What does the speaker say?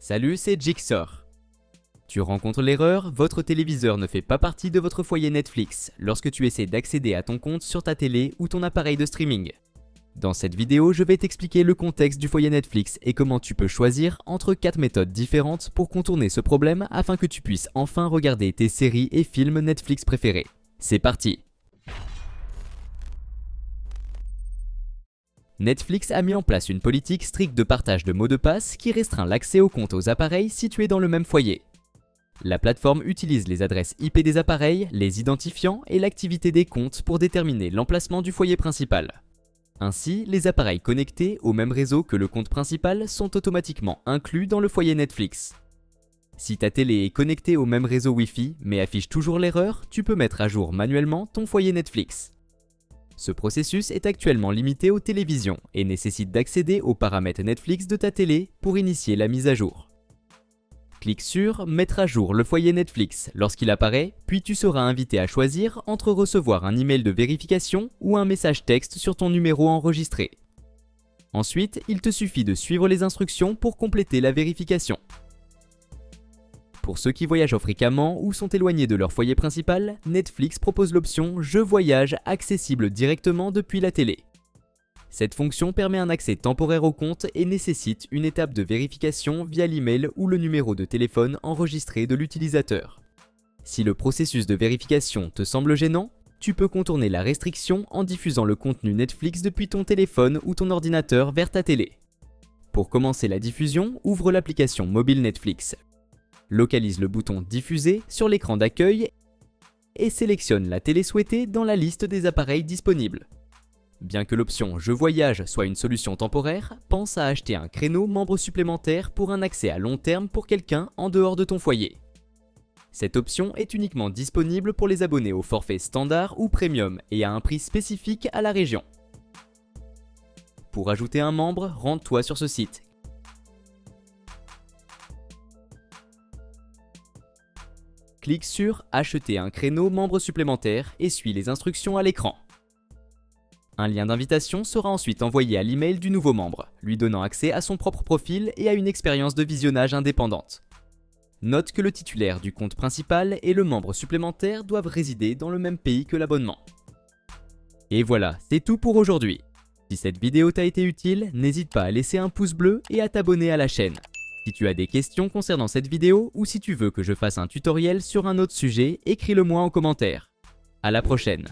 Salut, c'est Jigsaw. Tu rencontres l'erreur, votre téléviseur ne fait pas partie de votre foyer Netflix lorsque tu essaies d'accéder à ton compte sur ta télé ou ton appareil de streaming. Dans cette vidéo, je vais t'expliquer le contexte du foyer Netflix et comment tu peux choisir entre 4 méthodes différentes pour contourner ce problème afin que tu puisses enfin regarder tes séries et films Netflix préférés. C'est parti! Netflix a mis en place une politique stricte de partage de mots de passe qui restreint l'accès aux comptes aux appareils situés dans le même foyer. La plateforme utilise les adresses IP des appareils, les identifiants et l'activité des comptes pour déterminer l'emplacement du foyer principal. Ainsi, les appareils connectés au même réseau que le compte principal sont automatiquement inclus dans le foyer Netflix. Si ta télé est connectée au même réseau Wi-Fi mais affiche toujours l'erreur, tu peux mettre à jour manuellement ton foyer Netflix. Ce processus est actuellement limité aux télévisions et nécessite d'accéder aux paramètres Netflix de ta télé pour initier la mise à jour. Clique sur « Mettre à jour le foyer Netflix » lorsqu'il apparaît, puis tu seras invité à choisir entre recevoir un email de vérification ou un message texte sur ton numéro enregistré. Ensuite, il te suffit de suivre les instructions pour compléter la vérification. Pour ceux qui voyagent fréquemment ou sont éloignés de leur foyer principal, Netflix propose l'option « Je voyage » accessible directement depuis la télé. Cette fonction permet un accès temporaire au compte et nécessite une étape de vérification via l'email ou le numéro de téléphone enregistré de l'utilisateur. Si le processus de vérification te semble gênant, tu peux contourner la restriction en diffusant le contenu Netflix depuis ton téléphone ou ton ordinateur vers ta télé. Pour commencer la diffusion, ouvre l'application mobile Netflix. Localise le bouton « Diffuser » sur l'écran d'accueil et sélectionne la télé souhaitée dans la liste des appareils disponibles. Bien que l'option « Je voyage » soit une solution temporaire, pense à acheter un créneau membre supplémentaire pour un accès à long terme pour quelqu'un en dehors de ton foyer. Cette option est uniquement disponible pour les abonnés au forfait standard ou premium et à un prix spécifique à la région. Pour ajouter un membre, rends-toi sur ce site. Clique sur « Acheter un créneau membre supplémentaire » et suis les instructions à l'écran. Un lien d'invitation sera ensuite envoyé à l'email du nouveau membre, lui donnant accès à son propre profil et à une expérience de visionnage indépendante. Note que le titulaire du compte principal et le membre supplémentaire doivent résider dans le même pays que l'abonnement. Et voilà, c'est tout pour aujourd'hui. Si cette vidéo t'a été utile, n'hésite pas à laisser un pouce bleu et à t'abonner à la chaîne. Si tu as des questions concernant cette vidéo ou si tu veux que je fasse un tutoriel sur un autre sujet, écris-le moi en commentaire. À la prochaine.